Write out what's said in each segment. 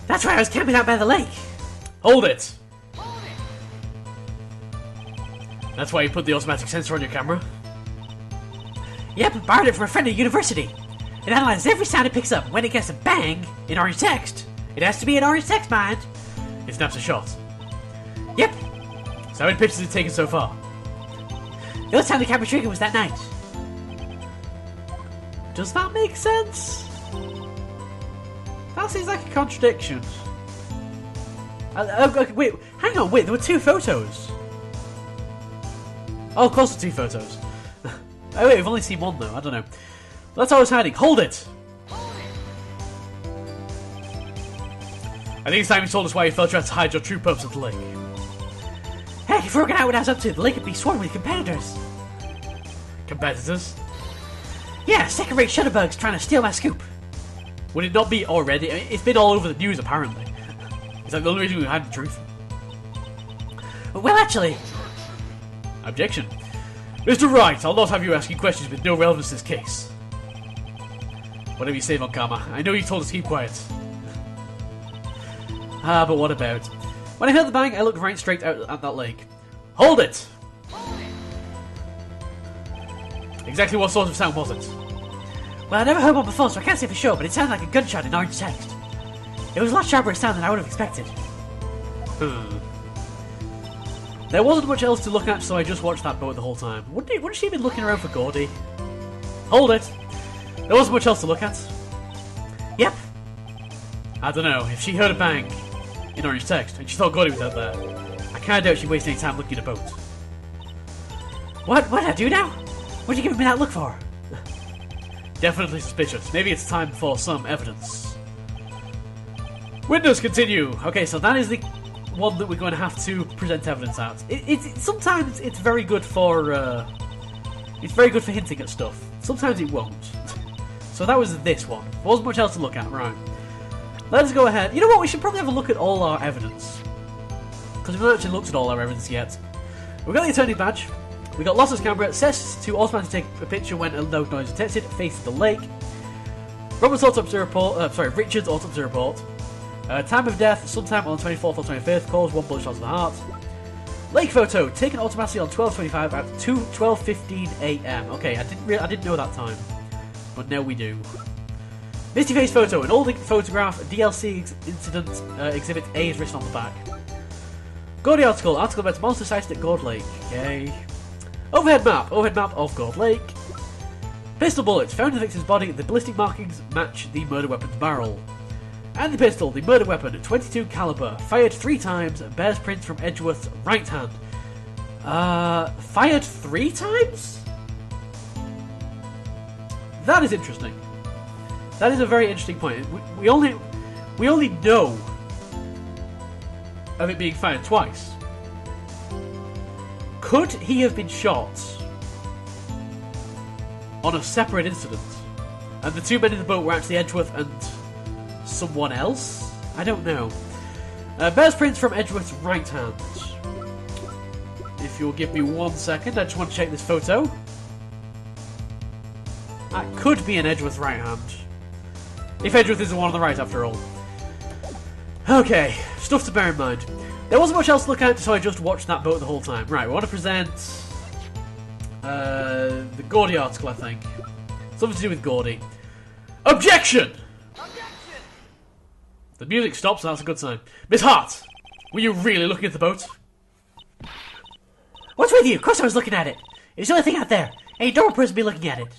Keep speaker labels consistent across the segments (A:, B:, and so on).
A: That's why I was camping out by the lake.
B: Hold it! That's why you put the automatic sensor on your camera?
A: Yep, I borrowed it from a friend at university. It analyzes every sound it picks up. When it gets a bang in orange text, it has to be in orange text, mind.
B: It snaps a shot.
A: Yep.
B: So how many pictures have it taken so far?
A: The only time the camera triggered was that night.
B: Does that make sense? That seems like a contradiction. Wait, hang on, wait, there were 2 photos. Oh, of course there are 2 photos. Oh wait, we've only seen 1 though, I don't know. That's how I was hiding. Hold it! I think it's time you told us why you felt you had to hide your true purpose at the lake.
A: Heck, if we were going out what I was up to, the lake would be swarming with competitors.
B: Competitors?
A: Yeah, second-rate shutterbugs trying to steal my scoop.
B: Would it not be already? I mean, it's been all over the news apparently. Is that the only reason we hide the truth?
A: Well, actually...
B: Objection. Mr. Wright, I'll not have you asking questions with no relevance to this case. Whatever you say, Von Karma. I know you told us to keep quiet. Ah, but what about? When I heard the bang, I looked right straight out at that lake. Hold it! Exactly what sort of sound was it?
A: Well, I never heard one before, so I can't say for sure, but it sounded like a gunshot in orange text. It was a lot sharper a sound than I would have expected.
B: There wasn't much else to look at, so I just watched that boat the whole time. Wouldn't she have been looking around for Gordy? Hold it! There wasn't much else to look at.
A: Yep.
B: I don't know, if she heard a bang in orange text, and she thought Gordy was out there, I kinda doubt she'd waste any time looking at a boat.
A: What did I do now? What are you giving me that look for?
B: Definitely suspicious. Maybe it's time for some evidence. Witness, continue! Okay, so that is the one that we're going to have to present evidence at. Sometimes it's very good for hinting at stuff. Sometimes it won't. So that was this one. There wasn't much else to look at, right? Let's go ahead. You know what? We should probably have a look at all our evidence, because we've not actually looked at all our evidence yet. We've got the attorney badge. We got lossless camera. Says to automatically take a picture when a loud noise is detected. Faces the lake. Richard's autopsy report. Time of death, sometime on the 24th or 25th, cause 1 bullet shot to the heart. Lake photo, taken automatically on 12:25 at 12:15 AM. Okay, I didn't know that time, but now we do. Misty face photo, an old photograph, DLC incident, exhibit A is written on the back. Gordy article about monster sighted at Gord Lake. Okay. Overhead map of Gord Lake. Pistol bullets, found in the victim's body, the ballistic markings match the murder weapon's barrel. And the pistol, the murder weapon, .22 caliber, fired 3 times, bears prints from Edgeworth's right hand. Fired 3 times? That is interesting. That is a very interesting point. We only know of it being fired twice. Could he have been shot on a separate incident, and the 2 men in the boat were actually Edgeworth and someone else? I don't know. Bears prints from Edgeworth's right hand. If you'll give me 1 second, I just want to check this photo. That could be an Edgeworth right hand. If Edgeworth is the one on the right, after all. Okay, stuff to bear in mind. There wasn't much else to look at, so I just watched that boat the whole time. Right, we want to present the Gordy article, I think. Something to do with Gordy. Objection! The music stops, so that's a good sign. Miss Hart, were you really looking at the boat?
A: What's with you? Of course I was looking at it. It's the only thing out there. Any normal person would be looking at it.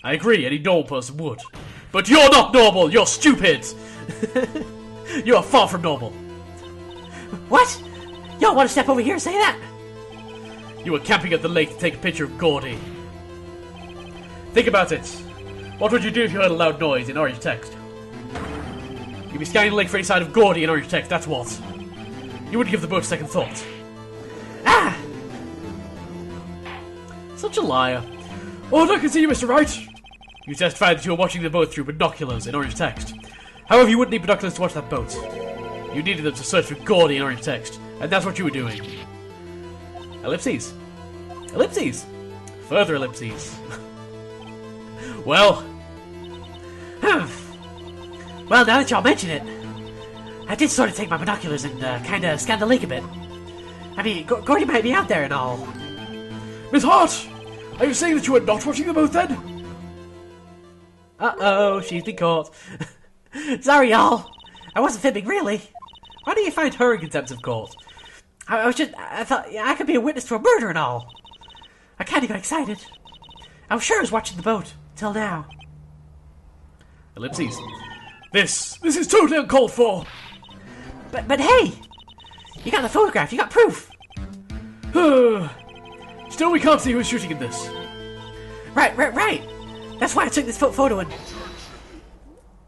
B: I agree, any normal person would. But you're not normal, you're stupid! You are far from normal.
A: What? Y'all want to step over here and say that?
B: You were camping at the lake to take a picture of Gordy. Think about it. What would you do if you heard a loud noise in orange text? You'd be scanning the lake for any sign of Gordy in orange text, that's what. You wouldn't give the boat a second thought.
A: Ah!
B: Such a liar. Oh, I can see you, Mr. Wright. You testified that you were watching the boat through binoculars in orange text. However, you wouldn't need binoculars to watch that boat. You needed them to search for Gordy in orange text, and that's what you were doing. Ellipses. Ellipses. Further ellipses. Well.
A: Well, now that y'all mention it. I did sort of take my binoculars and kind of scan the lake a bit. I mean, Gordy might be out there and all.
B: Miss Hart, are you saying that you were not watching the boat then?
A: Uh-oh, she's been caught. Sorry, y'all. I wasn't fibbing, really.
B: Why do you find her in contempt of court?
A: I thought I could be a witness to a murder and all. I kind of got excited. I was sure I was watching the boat, till now.
B: Ellipses. This is totally uncalled for.
A: But hey! You got the photograph, you got proof.
B: Still, we can't see who's shooting in this.
A: Right. That's why I took this photo and...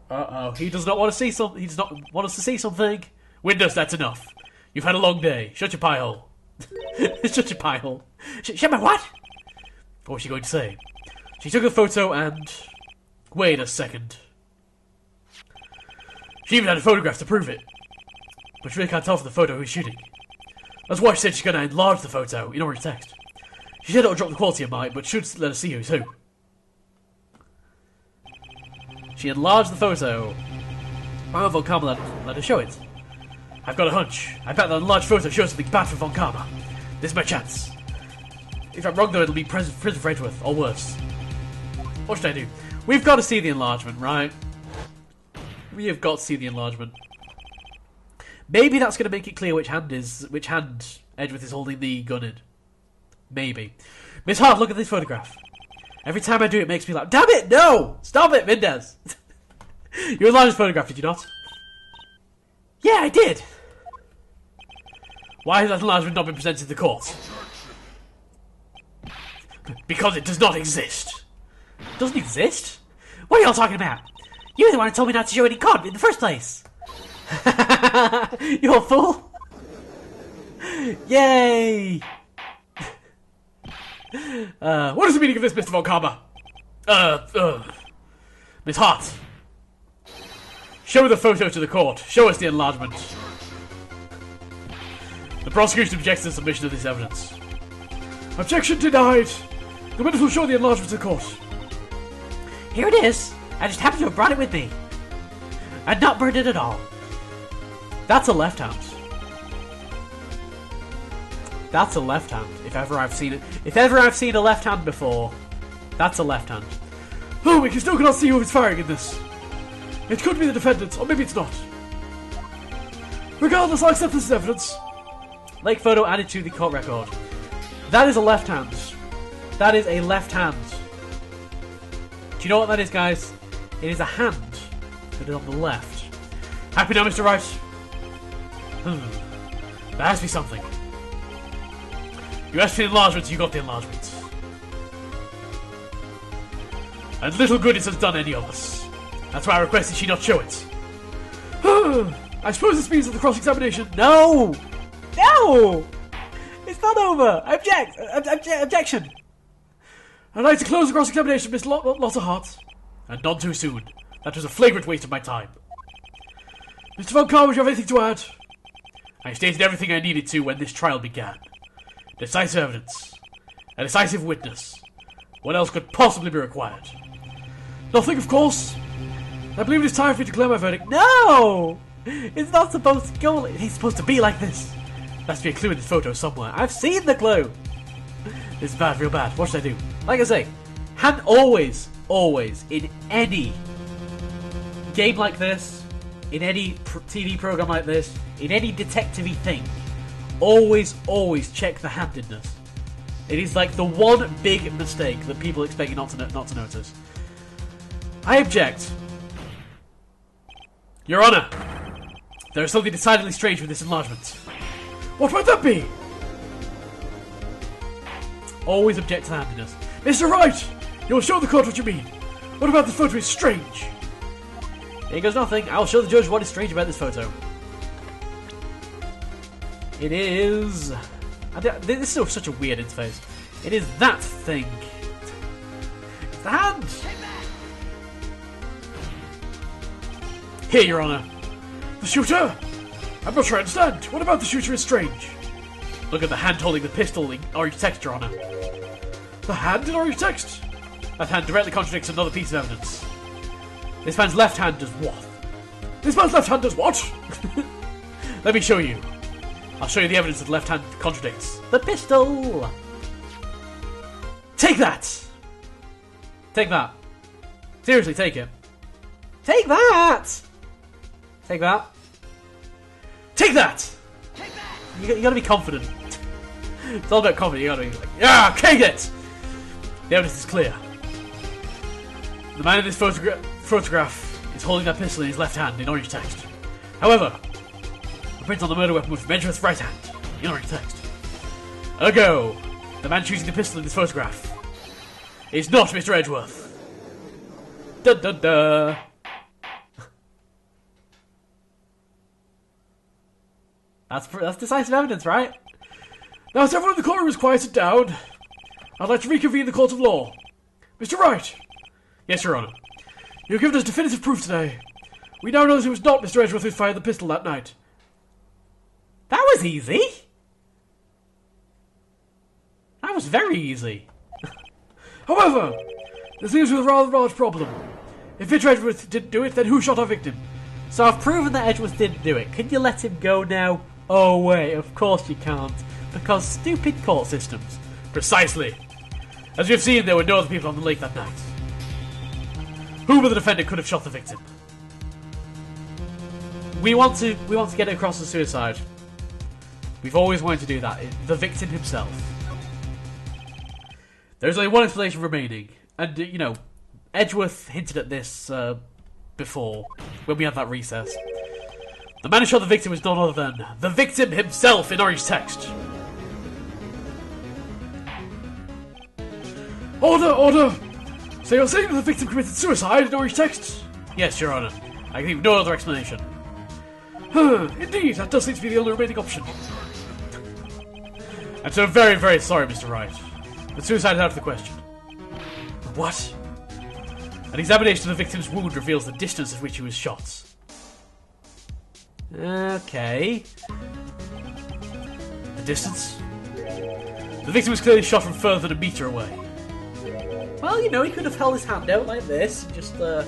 B: Uh-oh, he does not want to see something. He does not want us to see something. Mindez, that's enough. You've had a long day. Shut your pie hole. Shut your pie hole.
A: Shut my what?
B: What was she going to say? She took a photo and... Wait a second. She even had a photograph to prove it. But she really can't tell from the photo who's shooting. That's why she said she's going to enlarge the photo in order to text. She said it'll drop the quality of mine, but should let us see who's who. She enlarged the photo. Why won't Von Karma let her show it? I've got a hunch. I bet that enlarged photo shows something bad for Von Karma. This is my chance. If I'm wrong though, it'll be prison for Edgeworth, or worse. What should I do? We've got to see the enlargement, right? We have got to see the enlargement. Maybe that's going to make it clear which hand Edgeworth is holding the gun in. Maybe. Miss Hart, look at this photograph. Every time I do it makes me laugh. Damn it, no! Stop it, Mindez! You enlarged the photograph, did you not?
A: Yeah, I did.
B: Why has that enlargement not been presented to the court? Because it does not exist.
A: Doesn't exist? What are y'all talking about? You're the one who told me not to show any cod in the first place. You old fool.
B: Yay! What is the meaning of this, Mr. Von Karma? Miss Hart. Show the photo to the court. Show us the enlargement. The prosecution objects to the submission of this evidence. Objection denied. The witness will show the enlargement to the court.
A: Here it is. I just happened to have brought it with me. I'd not burned it at all.
B: That's a left hand. That's a left hand. If ever I've seen it. If ever I've seen a left hand before, that's a left hand. Oh, we still cannot see who is firing in this. It could be the defendant, or maybe it's not. Regardless, I'll accept this as evidence. Lake photo added to the court record. That is a left hand. That is a left hand. Do you know what that is, guys? It is a hand that is on the left. Happy now, Mr. Wright? There has to be something. You asked for the enlargement, you got the enlargement. And little good it has done any of us. That's why I requested she not show it. I suppose this means that the cross-examination...
A: No! No! It's not over! Objection!
B: I'd like to close the cross-examination, Miss Lotta Hart. And none too soon. That was a flagrant waste of my time. Mr. Von Karma, do you have anything to add? I stated everything I needed to when this trial began. Decisive evidence. A decisive witness. What else could possibly be required? Nothing, of course. I believe it is time for me to declare my verdict.
A: No! It's not supposed to go... It's supposed to be like this.
B: There has to be a clue in this photo somewhere. I've seen the clue. This is bad, real bad. What should I do? Like I say, hand always, in any game like this, in any TV program like this, in any detective-y thing, always check the handedness. It is like the one big mistake that people expect you not to notice. I object. Your Honour, there is something decidedly strange with this enlargement. What might that be? Always object to the handedness. Mr. Wright, you'll show the court what you mean. What about this photo is strange? Here goes nothing. I'll show the judge what is strange about this photo. It is... This is such a weird interface. It is that thing. It's the hand. Here, Your Honour. The shooter? I'm not sure I understand. What about the shooter is strange? Look at the hand holding the pistol in orange text, Your Honour. The hand in orange text? That hand directly contradicts another piece of evidence. This man's left hand does what? This man's left hand does what? Let me show you. I'll show you the evidence that the left hand contradicts.
A: The pistol!
B: Take that! Take that. Seriously, take it.
A: Take that! Take that.
B: Take that!
A: You gotta be confident.
B: It's all about confidence. You gotta be like, yeah, take it! The evidence is clear. The man in this photograph is holding that pistol in his left hand in orange text. However, the print on the murder weapon was from Edgeworth's right hand in orange text. Ergo, the man choosing the pistol in this photograph is not Mr. Edgeworth. Da da da.
A: That's decisive evidence, right?
B: Now, as everyone in the courtroom is quieted down, I'd like to reconvene the court of law. Mr. Wright. Yes, Your Honour. You've given us definitive proof today. We now know that it was not Mr. Edgeworth who fired the pistol that night.
A: That was easy. That was very easy.
B: However, this leaves with a rather large problem. If Mr. Edgeworth didn't do it, then who shot our victim?
A: So I've proven that Edgeworth didn't do it. Can you let him go now? Oh wait, of course you can't. Because stupid court systems.
B: Precisely. As you've seen, there were no other people on the lake that night. Who but the defendant could have shot the victim?
A: We want to get it across as suicide. We've always wanted to do that. The victim himself.
B: There's only one explanation remaining. And, you know, Edgeworth hinted at this before, when we had that recess. The man who shot the victim was none other than the victim himself in orange text. Order, order! So you're saying that the victim committed suicide in orange text? Yes, Your Honour. I can give no other explanation. Indeed, that does seem to be the only remaining option. I'm so very, very sorry, Mr. Wright. But suicide is out of the question. What? An examination of the victim's wound reveals the distance at which he was shot.
A: Okay.
B: The distance? The victim was clearly shot from further than a metre away.
A: Well, you know, he could have held his hand out like this and just,
B: A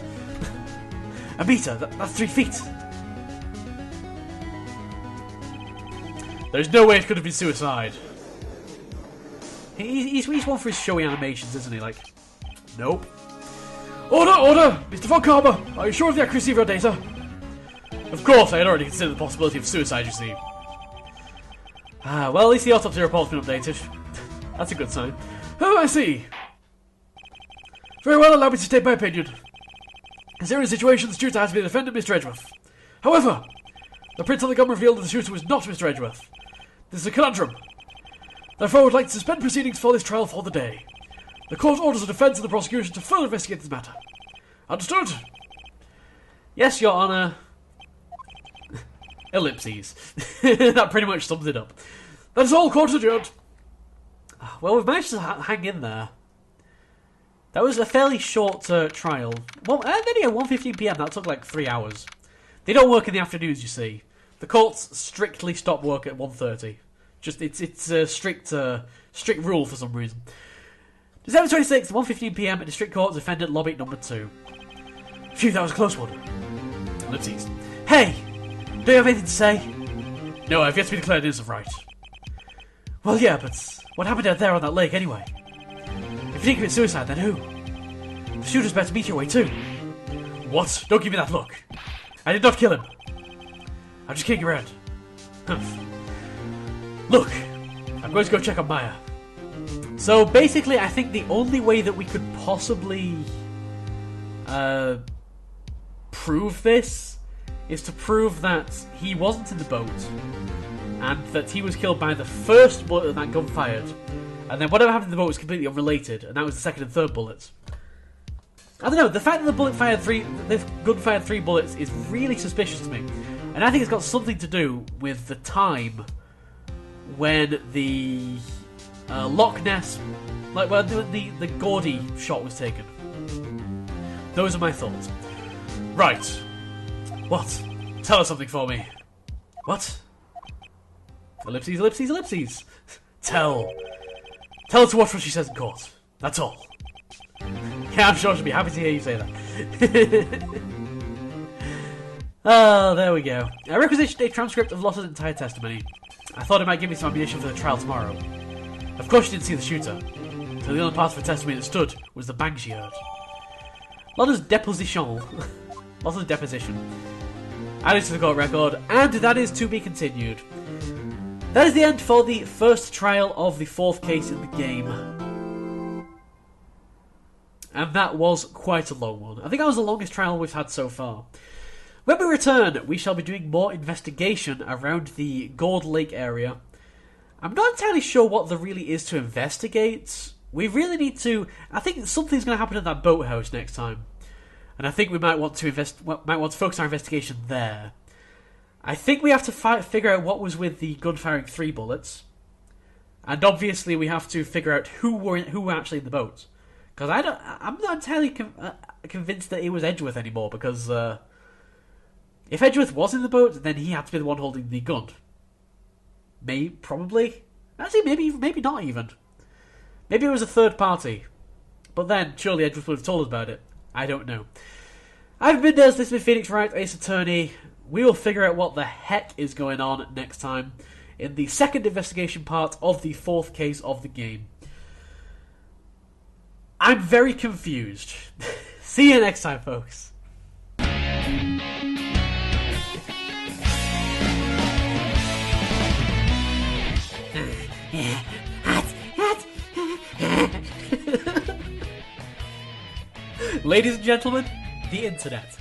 B: metre? That's 3 feet. There's no way it could have been suicide.
A: he's one for his showy animations, isn't he? Like,
B: nope. Order, order! Mr. Von Karma, are you sure of the accuracy of your data? Of course, I had already considered the possibility of suicide, you see.
A: well, at least the autopsy report's been updated.
B: That's a good sign. Oh, I see. Very well, allow me to state my opinion. Considering the situation, the shooter has to be the defendant, Mr. Edgeworth. However, the print on the gun revealed that the shooter was not Mr. Edgeworth. This is a conundrum. Therefore, I would like to suspend proceedings for this trial for the day. The court orders the defence and the prosecution to further investigate this matter. Understood?
A: Yes, Your Honour.
B: Ellipses. That pretty much sums it up. That is all, court adjourned.
A: Well, we've managed to hang in there. That was a fairly short trial. Well, then again, 1:15 PM, that took like 3 hours. They don't work in the afternoons, you see. The courts strictly stop work at 1:30. Just, it's a strict rule for some reason. December 26th, 1:15 PM at District Court, Defendant Lobby number 2.
B: Phew, that was a close one. Ellipses.
A: Hey! Do you have anything to say?
B: No, I've yet to be declared innocent, Wright.
A: Well, yeah, but what happened out there on that lake anyway? If he didn't commit suicide, then who? The shooter's about to meet your way too.
B: What? Don't give me that look. I did not kill him. I'm just kidding around. Look, I'm going to go check on Maya.
A: So basically, I think the only way that we could possibly prove this is to prove that he wasn't in the boat and that he was killed by the first bullet that gun fired, and then whatever happened to the boat was completely unrelated, and that was the second and third bullets. I don't know, the fact that the gun fired 3 bullets is really suspicious to me, and I think it's got something to do with the time when the Loch Ness, like when the Gordy shot was taken. Those are my thoughts.
B: Right.
A: What?
B: Tell us something for me.
A: What?
B: Ellipses, ellipses, ellipses. Tell her to watch what she says in court. That's all. Yeah, I'm sure she'll be happy to hear you say that. Oh, there we go. I requisitioned a transcript of Lotta's entire testimony. I thought it might give me some ammunition for the trial tomorrow. Of course she didn't see the shooter, so the only part of her testimony that stood was the bang she heard. Lotta's deposition. Lotta's deposition. Added to the court record, and that is to be continued. That is the end for the first trial of the fourth case in the game. And that was quite a long one. I think that was the longest trial we've had so far. When we return, we shall be doing more investigation around the Gold Lake area. I'm not entirely sure what there really is to investigate. We really need to... I think something's going to happen at that boathouse next time. And I think we might want to focus our investigation there. I think we have to figure out what was with the gun firing 3 bullets. And obviously we have to figure out who were actually in the boat. Because I'm not entirely convinced that it was Edgeworth anymore, because... if Edgeworth was in the boat, then he had to be the one holding the gun. Probably. Actually, maybe not even. Maybe it was a third party. But then, surely Edgeworth would have told us about it. I don't know. I've been Mindez, this has been Phoenix Wright, Ace Attorney. We will figure out what the heck is going on next time in the second investigation part of the fourth case of the game. I'm very confused. See you next time, folks. Ladies and gentlemen, the internet.